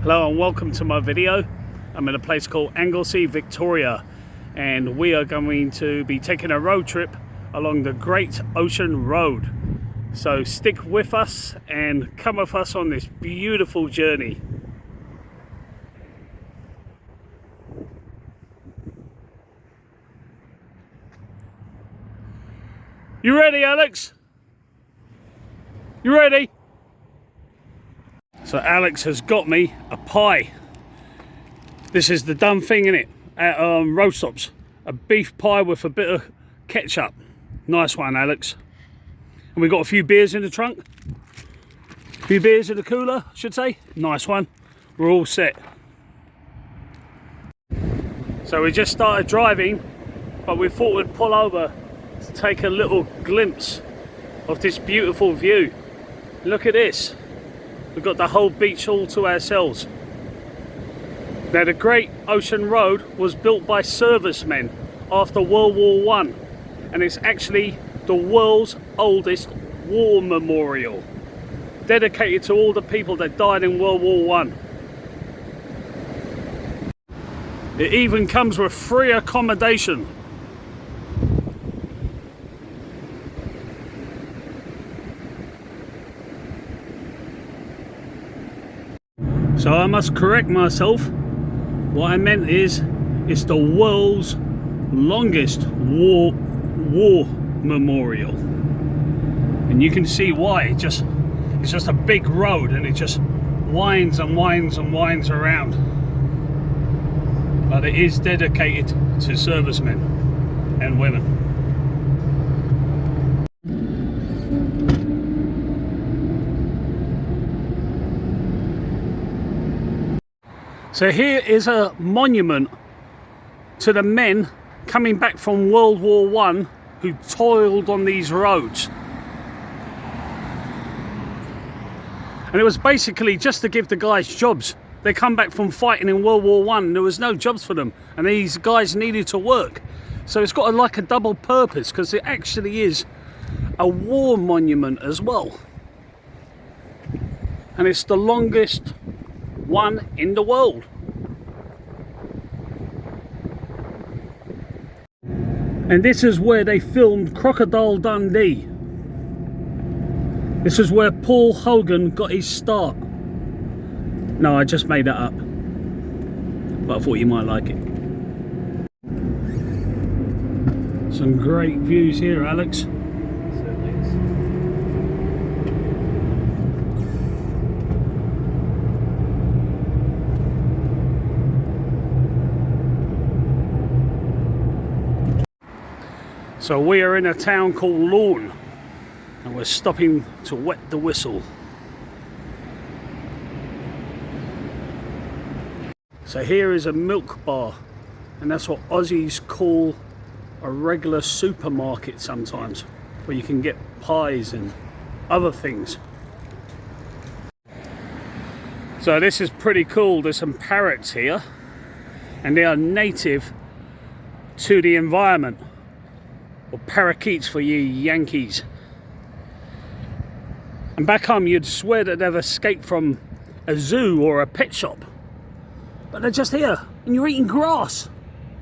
Hello and welcome to my video. I'm in a place called Anglesey, Victoria, and we are going to be taking a road trip along the Great Ocean Road. So stick with us and come with us on this beautiful journey. You ready, Alex? You ready? So Alex has got me a pie. This is the done thing, innit? At road stops. A beef pie with a bit of ketchup. Nice one, Alex. And we've got a few beers in the trunk. A few beers in the cooler, I should say. Nice one. We're all set. So we just started driving, but we thought we'd pull over to take a little glimpse of this beautiful view. Look at this. We've got the whole beach all to ourselves. Now the Great Ocean Road was built by servicemen after World War I, and it's actually the world's oldest war memorial, dedicated to all the people that died in World War I. It even comes with free accommodation. So I must correct myself. What I meant is, it's the world's longest war memorial. And you can see why. It's just a big road and it just winds and winds and winds around. But it is dedicated to servicemen and women. So here is a monument to the men coming back from World War I who toiled on these roads. And it was basically just to give the guys jobs. They come back from fighting in World War I and there was no jobs for them, and these guys needed to work. So it's got like a double purpose, because it actually is a war monument as well. And it's the longest one in the world. And this is where they filmed Crocodile Dundee. This is where Paul Hogan got his start. No, I just made that up, but I thought you might like it. Some great views here, Alex. Certainly is. So we are in a town called Lorne, and we're stopping to wet the whistle. So here is a milk bar, and that's what Aussies call a regular supermarket sometimes, where you can get pies and other things. So this is pretty cool. There's some parrots here, and they are native to the environment. Or parakeets for you Yankees. And back home you'd swear that they've escaped from a zoo or a pet shop. But they're just here, and you're eating grass.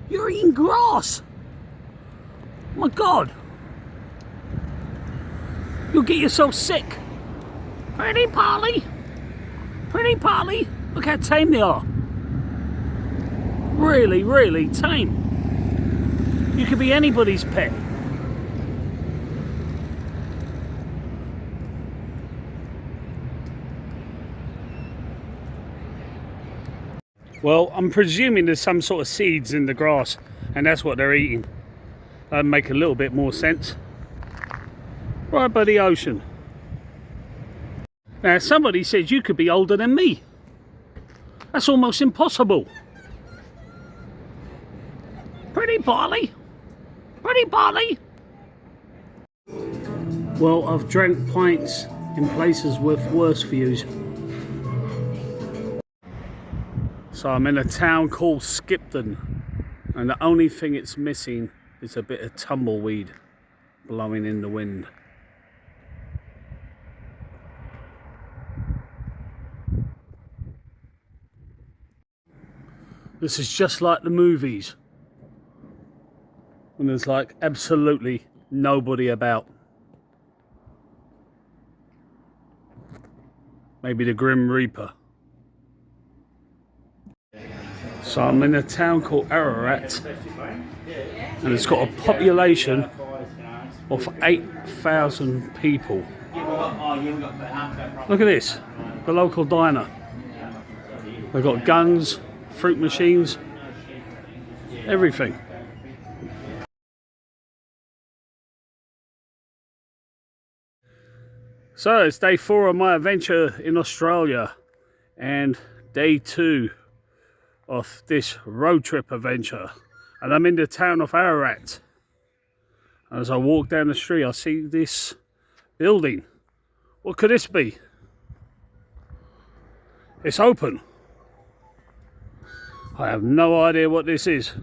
You're eating grass. Oh my God. You'll get yourself sick. Pretty Polly. Pretty Polly. Look how tame they are. Really, really tame. You could be anybody's pet. Well, I'm presuming there's some sort of seeds in the grass, and that's what they're eating. That'd make a little bit more sense. Right by the ocean. Now, somebody said you could be older than me. That's almost impossible. Pretty Polly. Pretty Polly. Well, I've drank pints in places with worse views. So I'm in a town called Skipton, and the only thing it's missing is a bit of tumbleweed blowing in the wind. This is just like the movies. And there's like absolutely nobody about. Maybe the Grim Reaper. So I'm in a town called Ararat, and it's got a population of 8,000 people. Look at this, the local diner. They've got guns, fruit machines, everything. So it's day 4 of my adventure in Australia and day 2 of this road trip adventure, and I'm in the town of Ararat. As I walk down the street, I see this building. What could this be? It's open. I have no idea what this is,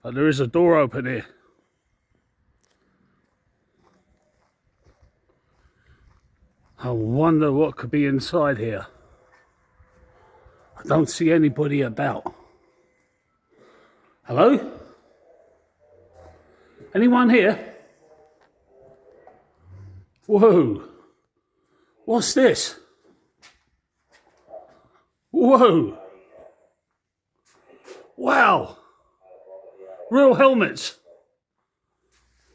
but there is a door open here. I wonder what could be inside here. I don't see anybody about. Hello? Anyone here? Whoa. What's this? Whoa. Wow. Real helmets.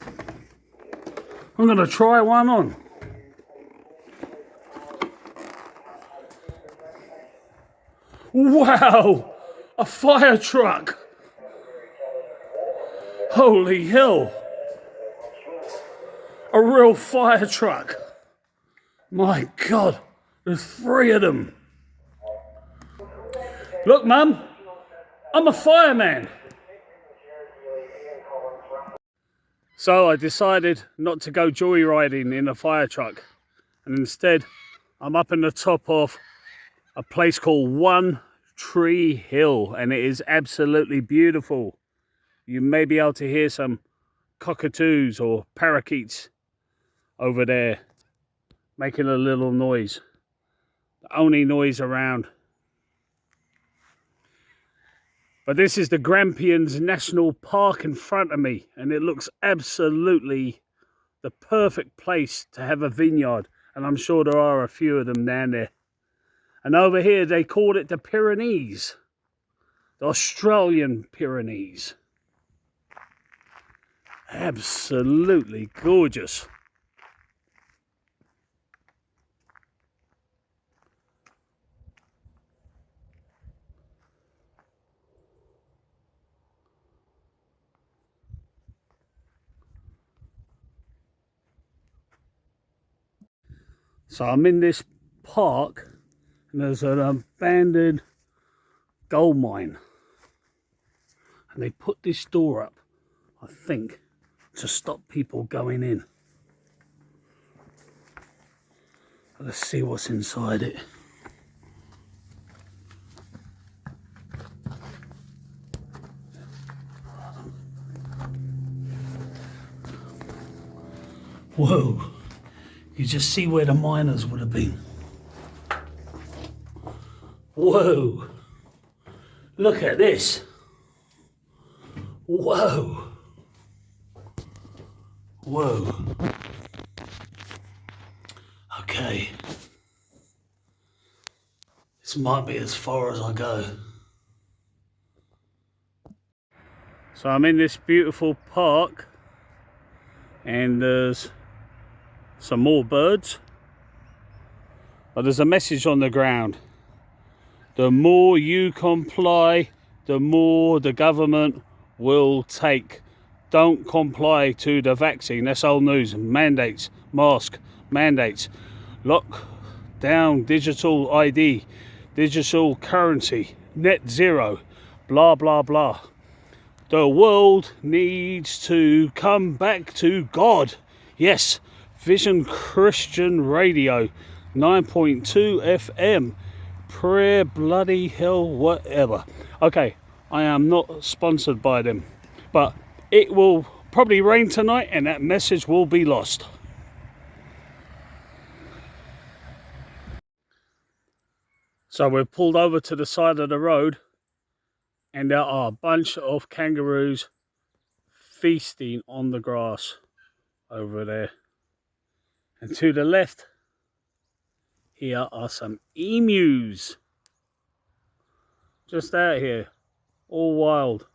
I'm going to try one on. Wow, a fire truck. Holy hell. A real fire truck. My God, there's 3 of them. Look, Mum, I'm a fireman. So I decided not to go joyriding in a fire truck, and instead I'm up in the top of a place called One Tree Hill, and it is absolutely beautiful. You may be able to hear some cockatoos or parakeets over there making a little noise. The only noise around. But this is the Grampians National Park in front of me, and it looks absolutely the perfect place to have a vineyard, and I'm sure there are a few of them down there. And over here they called it the Pyrenees, the Australian Pyrenees. Absolutely gorgeous. So I'm in this park, and there's an abandoned gold mine, and they put this door up, I think, to stop people going in. Let's see what's inside it. Whoa, you just see where the miners would have been. Whoa, look at this. Whoa. Whoa. Okay. This might be as far as I go. So I'm in this beautiful park, and there's some more birds. But there's a message on the ground. The more you comply, the more the government will take. Don't comply to the vaccine. That's old news. Mandates, mask, mandates, lock down digital ID, digital currency, net zero, blah, blah, blah. The world needs to come back to God. Yes, Vision Christian Radio, 9.2 FM. Prayer bloody hell whatever. Okay, I am not sponsored by them, but it will probably rain tonight and that message will be lost. So we've pulled over to the side of the road and there are a bunch of kangaroos feasting on the grass over there. And to the left, here are some emus. Just out here, all wild,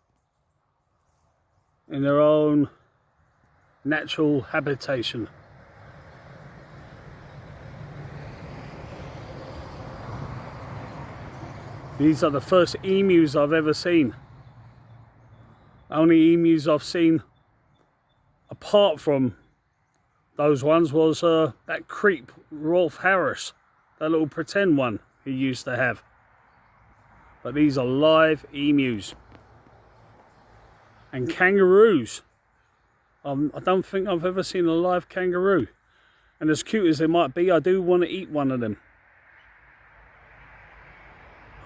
in their own natural habitation. These are the first emus I've ever seen. Only emus I've seen apart from those ones was that creep Rolf Harris, that little pretend one he used to have. But these are live emus. And kangaroos. I don't think I've ever seen a live kangaroo. And as cute as they might be, I do want to eat one of them.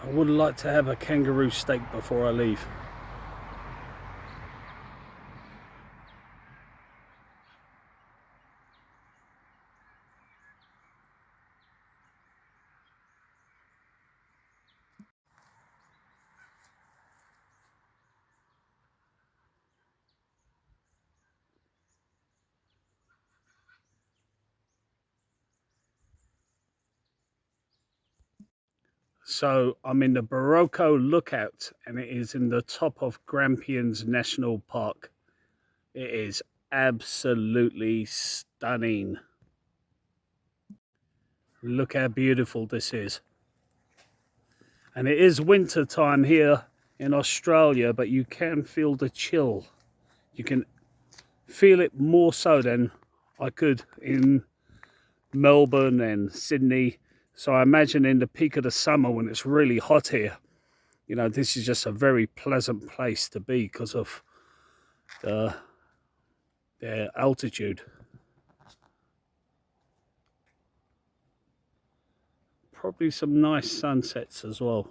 I would like to have a kangaroo steak before I leave. So I'm in the Barocco Lookout and it is in the top of Grampians National Park. It is absolutely stunning. Look how beautiful this is. And it is winter time here in Australia, but you can feel the chill. You can feel it more so than I could in Melbourne and Sydney. So I imagine in the peak of the summer when it's really hot here, you know, this is just a very pleasant place to be because of their altitude. Probably some nice sunsets as well.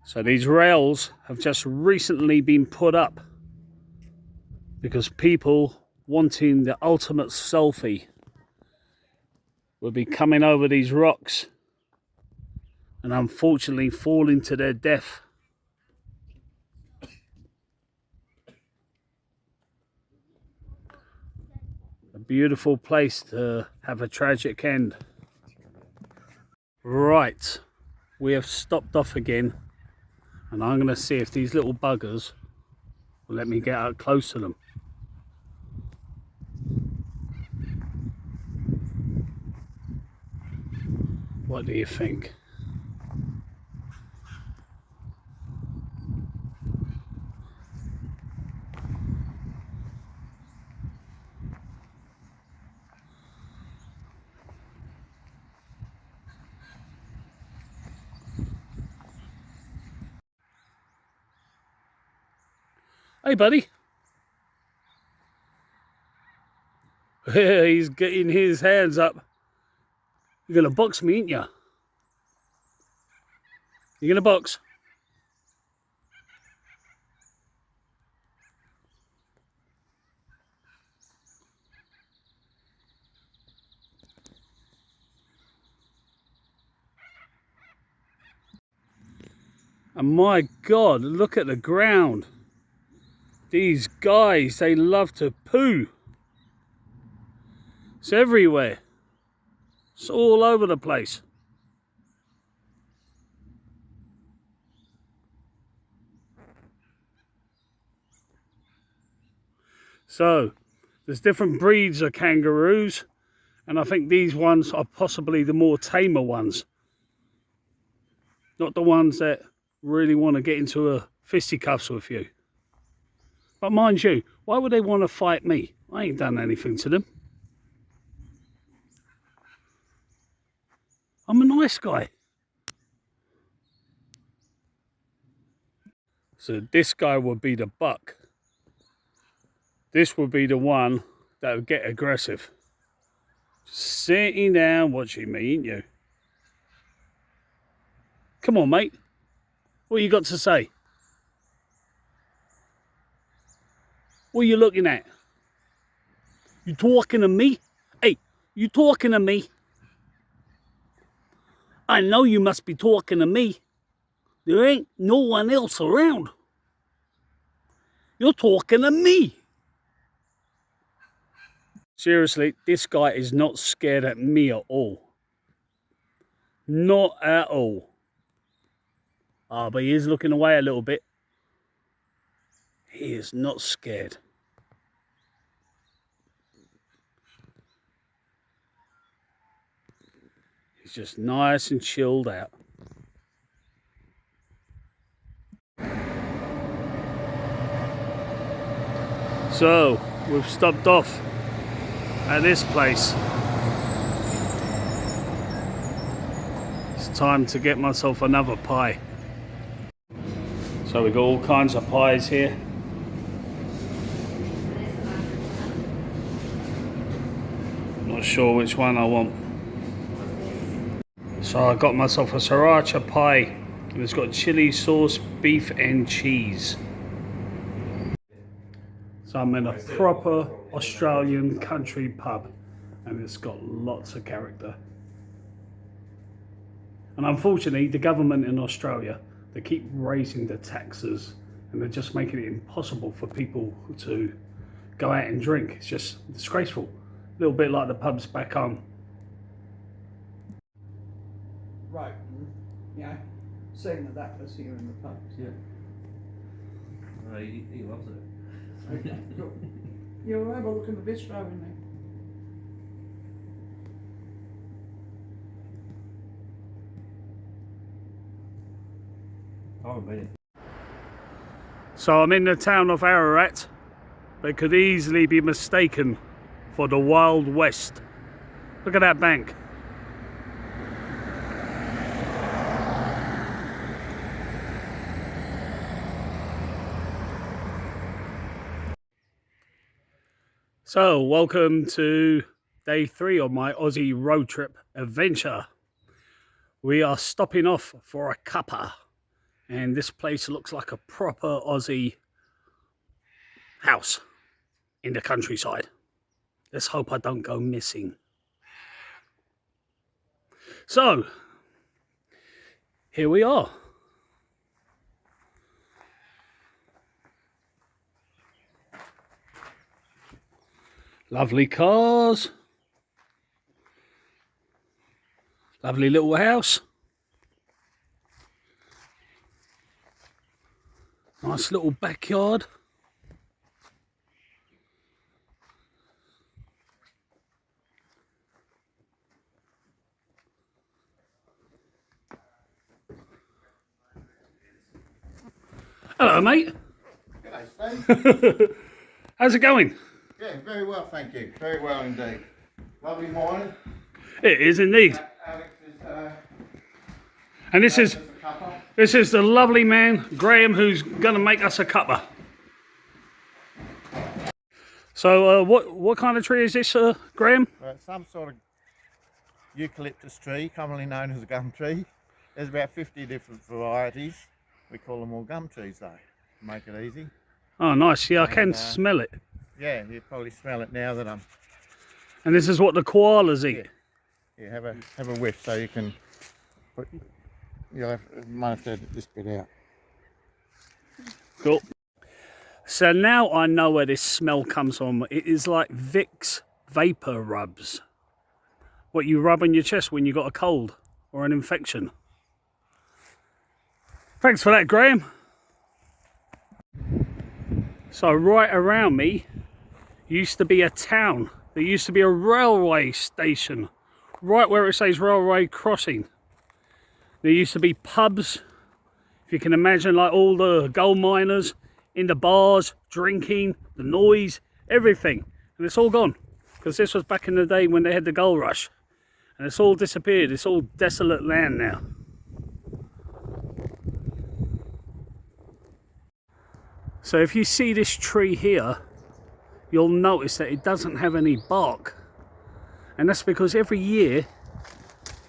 So these rails have just recently been put up because people wanting the ultimate selfie will be coming over these rocks and unfortunately falling to their death. A beautiful place to have a tragic end. Right, we have stopped off again and I'm going to see if these little buggers will let me get out close to them. What do you think? Hey buddy. He's getting his hands up. You're gonna box me, ain't you? You're gonna box? And my God, look at the ground. These guys, they love to poo. It's everywhere. It's all over the place. So, there's different breeds of kangaroos, and I think these ones are possibly the more tamer ones. Not the ones that really want to get into a fisticuffs with you. But mind you, why would they want to fight me? I ain't done anything to them. I'm a nice guy. So this guy would be the buck. This would be the one that would get aggressive. Sitting down watching me, ain't you? Come on, mate. What you got to say? What are you looking at? You talking to me? Hey, you talking to me? I know you must be talking to me. There ain't no one else around. You're talking to me. Seriously, this guy is not scared at me at all. Not at all. Ah, but he is looking away a little bit. He is not scared. He's just nice and chilled out. So, we've stopped off at this place. It's time to get myself another pie. So we've got all kinds of pies here. Not sure which one I want. So I got myself a sriracha pie. It's got chili sauce, beef and cheese. So I'm in a proper Australian country pub and it's got lots of character. And unfortunately, the government in Australia, they keep raising the taxes and they're just making it impossible for people to go out and drink. It's just disgraceful. A little bit like the pubs back home. Right, yeah, same that was here in the pubs. Yeah. He loves it. Okay, cool. You'll have a look in the bistro in there. I haven't been. So I'm in the town of Ararat, but could easily be mistaken for the Wild West. Look at that bank. So, welcome to day 3 of my Aussie road trip adventure. We are stopping off for a cuppa, and this place looks like a proper Aussie house in the countryside. Let's hope I don't go missing. So, here we are. Lovely cars. Lovely little house. Nice little backyard. Hello, mate. G'day, Steve. How's it going? Yeah, very well, thank you. Very well indeed. Lovely morning. It is indeed. Alex is, And this is a cuppa. this is the lovely man Graham who's going to make us a cuppa. So, what kind of tree is this, Graham? Some sort of eucalyptus tree, commonly known as a gum tree. There's about 50 different varieties. We call them all gum trees, though, to make it easy. Oh, nice. Yeah, I can smell it. Yeah, you probably smell it now that I'm. And this is what the koalas eat. Yeah, have a whiff so you can. Put, might have to edit this bit out. Cool. So now I know where this smell comes from. It is like Vicks vapor rubs. What you rub on your chest when you got a cold or an infection. Thanks for that, Graham. So right around me used to be a town. There used to be a railway station right where it says railway crossing. There used to be pubs, if you can imagine, like all the gold miners in the bars, drinking, the noise, everything. And it's all gone because this was back in the day when they had the gold rush. And it's all disappeared. It's all desolate land now. So if you see this tree here, you'll notice that it doesn't have any bark. And that's because every year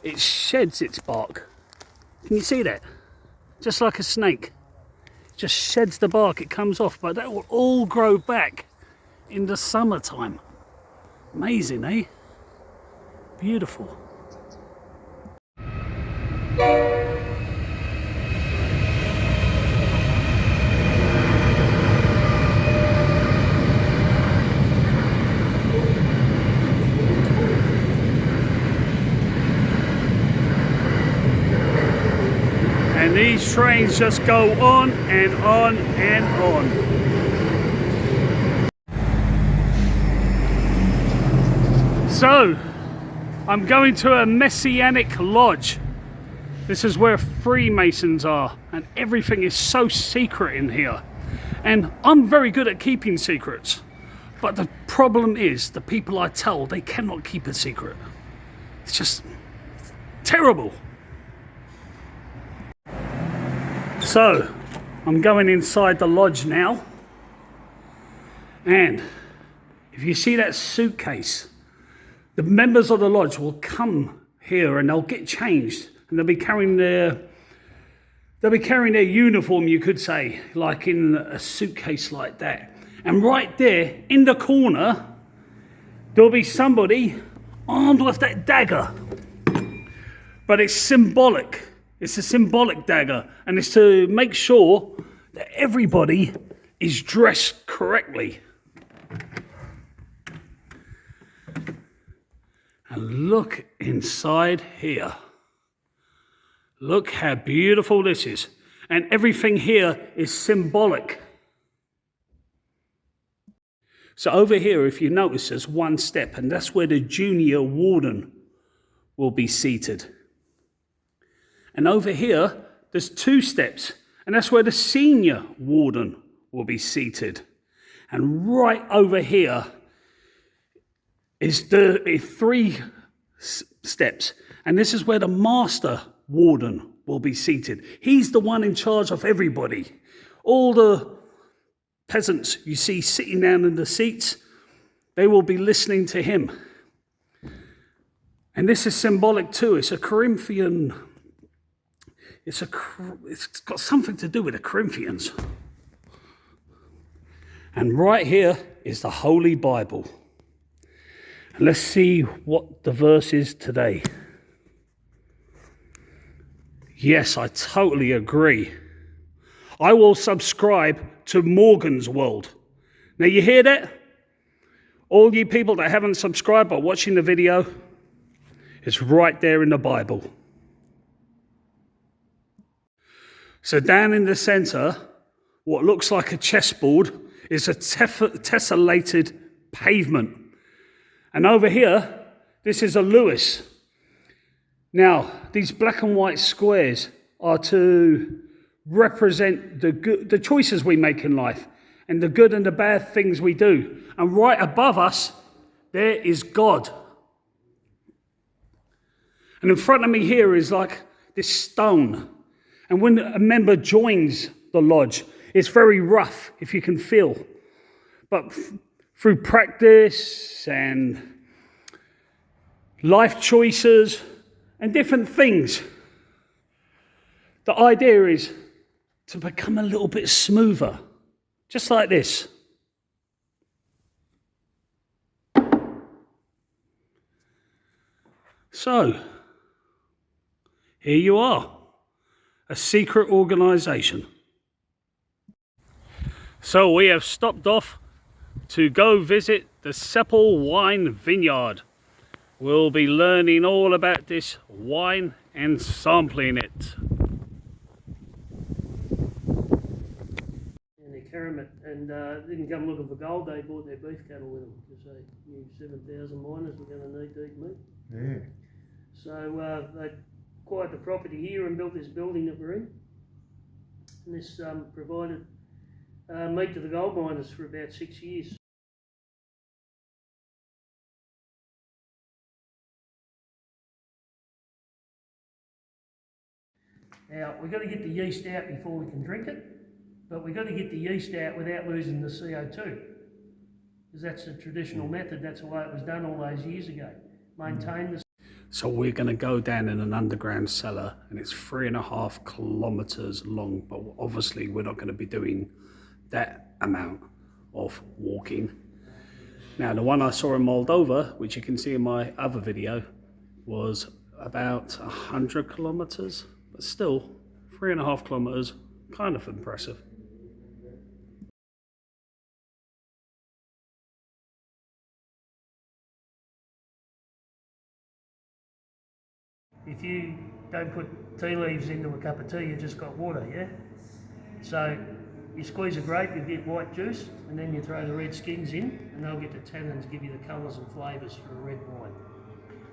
it sheds its bark. Can you see that? Just like a snake. It just sheds the bark, it comes off, but that will all grow back in the summertime. Amazing, eh? Beautiful. And these trains just go on and on and on. So, I'm going to a Masonic lodge. This is where Freemasons are, and everything is so secret in here. And I'm very good at keeping secrets. But the problem is, the people I tell, they cannot keep a secret. It's just terrible. So, I'm going inside the lodge now, and if you see that suitcase, the members of the lodge will come here and they'll get changed, and they'll be carrying their uniform, you could say, like in a suitcase like that. And right there in the corner, there'll be somebody armed with that dagger, but it's symbolic. It's a symbolic dagger, and it's to make sure that everybody is dressed correctly. And look inside here. Look how beautiful this is. And everything here is symbolic. So over here, if you notice, there's one step, and that's where the junior warden will be seated. And over here, there's 2 steps, and that's where the senior warden will be seated. And right over here is 3 steps, and this is where the master warden will be seated. He's the one in charge of everybody. All the peasants you see sitting down in the seats, they will be listening to him. And this is symbolic too. It's a Corinthian. It's got something to do with the Corinthians. And right here is the Holy Bible. And let's see what the verse is today. Yes, I totally agree. I will subscribe to Morgan's World. Now you hear that? All you people that haven't subscribed but watching the video, it's right there in the Bible. So down in the center, what looks like a chessboard is a tessellated pavement. And over here, this is a Lewis. Now, these black and white squares are to represent the choices we make in life and the good and the bad things we do. And right above us, there is God. And in front of me here is like this stone. And when a member joins the lodge, it's very rough, if you can feel. But through practice and life choices and different things, the idea is to become a little bit smoother, just like this. So, here you are. A secret organisation. So we have stopped off to go visit the Seppelt wine vineyard. We'll be learning all about this wine and sampling it. And they carry it, and didn't come looking for gold. They bought their beef cattle with them because they knew 7,000 miners were going to need to eat meat. Yeah. So they acquired the property here and built this building that we're in. And this provided meat to the gold miners for about 6 years. Now, we've got to get the yeast out before we can drink it, but we've got to get the yeast out without losing the CO2, because that's the traditional method. That's the way it was done all those years ago. Maintain the... So we're going to go down in an underground cellar, and it's 3.5 kilometers long, but obviously we're not going to be doing that amount of walking. Now, the one I saw in Moldova, which you can see in my other video, was about 100 kilometers, but still 3.5 kilometers, kind of impressive. If you don't put tea leaves into a cup of tea, you just got water, yeah? So you squeeze a grape, you get white juice, and then you throw the red skins in, and they'll get the tannins, give you the colours and flavours for a red wine.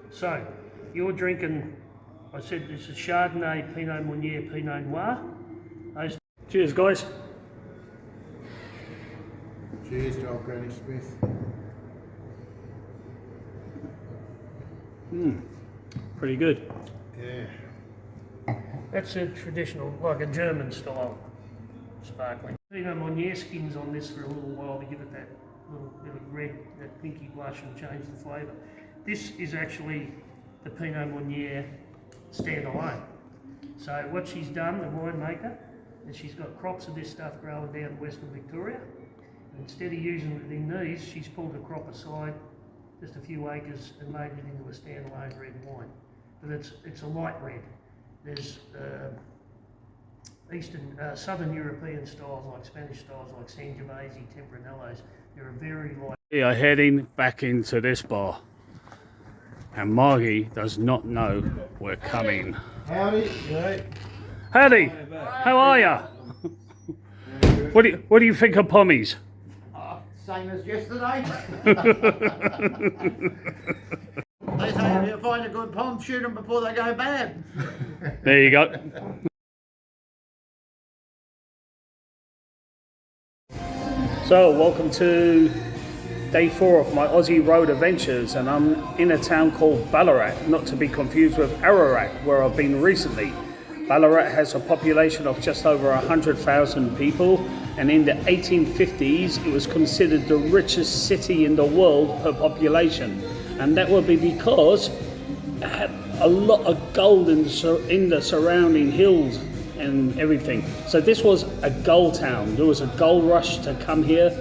So you're drinking, I said this is Chardonnay, Pinot Meunier, Pinot Noir. Those Cheers, guys. Cheers to old Granny Smith. Pretty good. Yeah. That's a traditional, like a German style sparkling. Pinot Meunier skins on this for a little while to give it that little bit of red, that pinky blush and change the flavour. This is actually the Pinot Meunier standalone. So what she's done, the winemaker, is she's got crops of this stuff growing down in Western Victoria. And instead of using it in these, she's pulled a crop aside, just a few acres, and made it into a standalone red wine. But it's a light red. There's Southern European styles like Spanish styles like Sangiovese, Tempranillos. They're a very light. We are heading back into this bar, and Margie does not know we're coming. Howdy. Yeah. Howdy, how are ya? What do you think of pommies? Same as yesterday. They say if you find a good pom, shoot them before they go bad. There you go. So, welcome to day 4 of my Aussie road adventures, and I'm in a town called Ballarat, not to be confused with Ararat, where I've been recently. Ballarat has a population of just over 100,000 people, and in the 1850s it was considered the richest city in the world per population, and that would be because it had a lot of gold in the surrounding hills and everything. So this was a gold town. There was a gold rush to come here,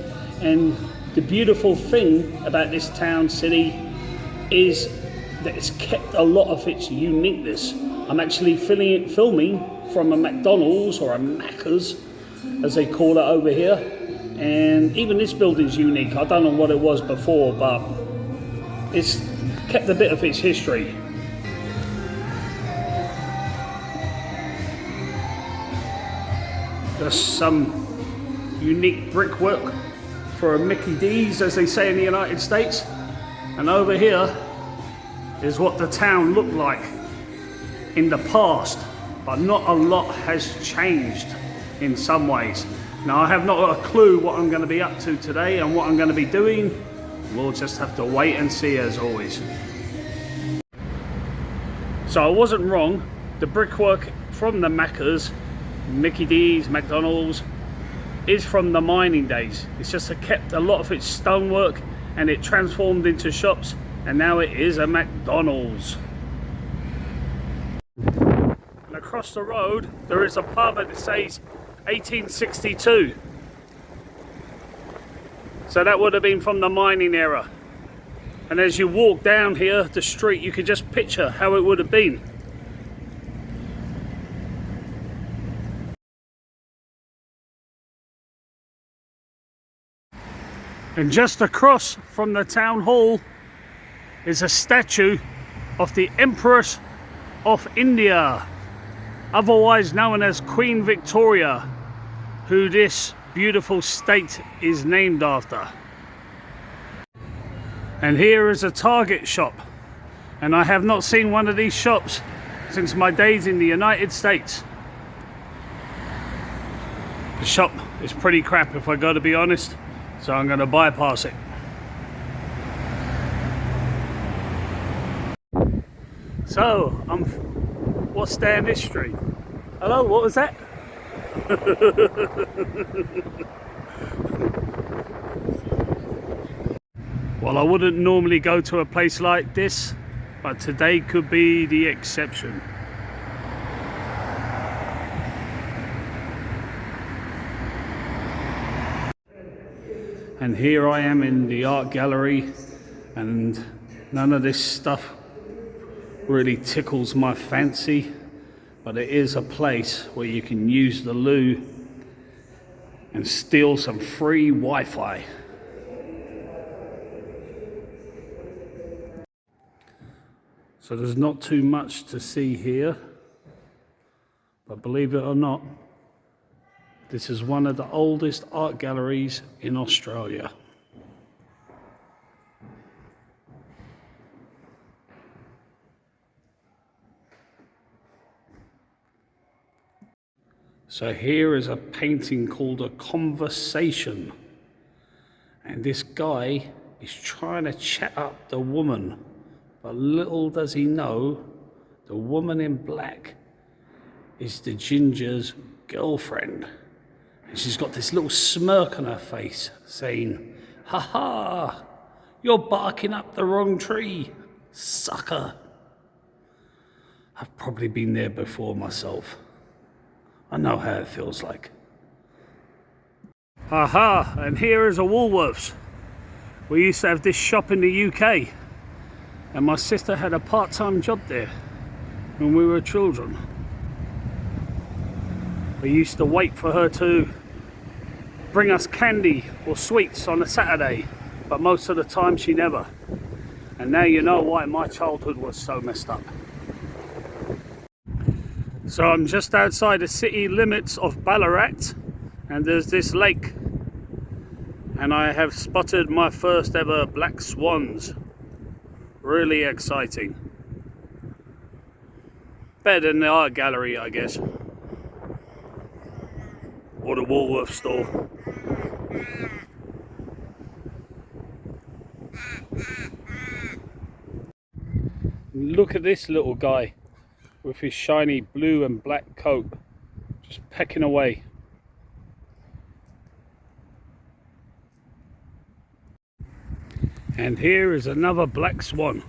and the beautiful thing about this town city is that it's kept a lot of its uniqueness. I'm actually filming from a McDonald's, or a Macca's as they call it over here, and even this building's unique. I don't know what it was before, but it's kept a bit of its history. There's some unique brickwork for a Mickey D's, as they say in the United States, and over here is what the town looked like in the past, but not a lot has changed in some ways. Now, I have not got a clue what I'm going to be up to today and what I'm going to be doing. We'll just have to wait and see, as always. So I wasn't wrong. The brickwork from the Macca's, Mickey D's, McDonald's, is from the mining days. It's just kept a lot of its stonework, and it transformed into shops, and now it is a McDonald's. And across the road there is a pub that says 1862. So that would have been from the mining era. And as you walk down here the street, you can just picture how it would have been. And just across from the town hall is a statue of the Empress of India, otherwise known as Queen Victoria, who this beautiful state is named after. And here is a Target shop, and I have not seen one of these shops since my days in the United States. The shop is pretty crap, if I got to be honest, so I'm going to bypass it. So, what's down this street? Hello, what was that? Well, I wouldn't normally go to a place like this, but today could be the exception. And here I am in the art gallery, and none of this stuff really tickles my fancy, but it is a place where you can use the loo and steal some free Wi-Fi. So there's not too much to see here, but believe it or not, this is one of the oldest art galleries in Australia. So here is a painting called A Conversation. And this guy is trying to chat up the woman. But little does he know, the woman in black is the ginger's girlfriend. And she's got this little smirk on her face saying, "Ha ha, you're barking up the wrong tree, sucker." I've probably been there before myself. I know how it feels like. Aha, and here is a Woolworths. We used to have this shop in the UK, and my sister had a part-time job there when we were children. We used to wait for her to bring us candy or sweets on a Saturday, but most of the time she never. And now you know why my childhood was so messed up. So I'm just outside the city limits of Ballarat, and there's this lake, and I have spotted my first ever black swans. Really exciting. Better than the art gallery, I guess, or the Woolworths store. Look at this little guy with his shiny blue and black coat, just pecking away. And here is another black swan.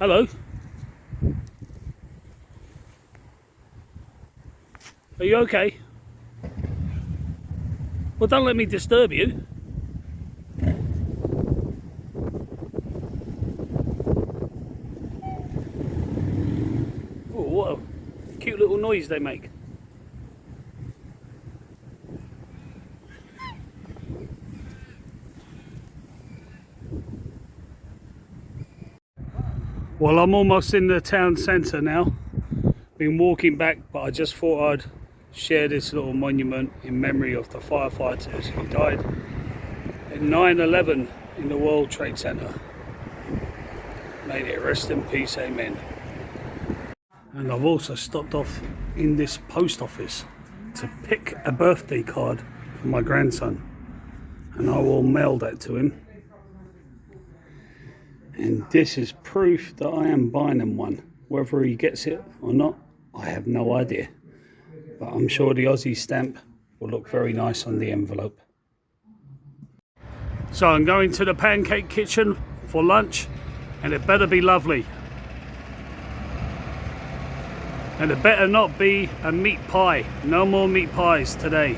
Hello. Are you okay? Well, don't let me disturb you. Oh, what a cute little noise they make. Well, I'm almost in the town centre now. Been walking back, but I just thought I'd share this little monument in memory of the firefighters who died in 9/11 in the World Trade Center. May they rest in peace, amen. And I've also stopped off in this post office to pick a birthday card for my grandson, and I will mail that to him. And this is proof that I am buying him one. Whether he gets it or not, I have no idea. But I'm sure the Aussie stamp will look very nice on the envelope. So I'm going to the pancake kitchen for lunch, and it better be lovely. And it better not be a meat pie. No more meat pies today.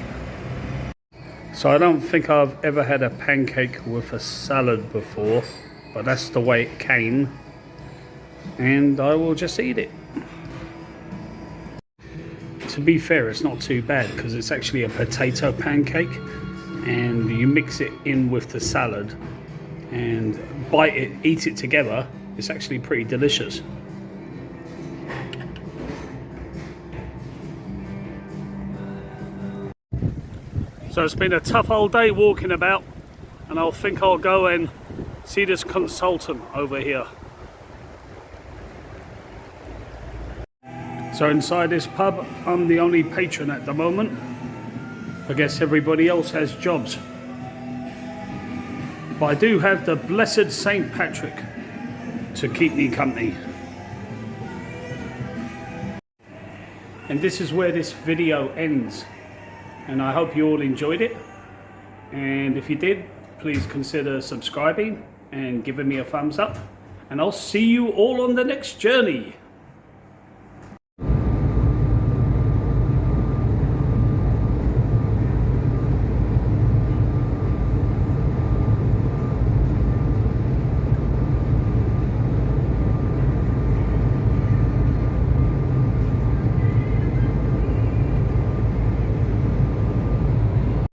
So I don't think I've ever had a pancake with a salad before, but that's the way it came, and I will just eat it. To be fair, it's not too bad because it's actually a potato pancake, and you mix it in with the salad and bite it, eat it together. It's actually pretty delicious. So it's been a tough old day walking about, and I think I'll go and see this consultant over here. So inside this pub, I'm the only patron at the moment. I guess everybody else has jobs. But I do have the blessed St. Patrick to keep me company. And this is where this video ends. And I hope you all enjoyed it. And if you did, please consider subscribing and giving me a thumbs up. And I'll see you all on the next journey.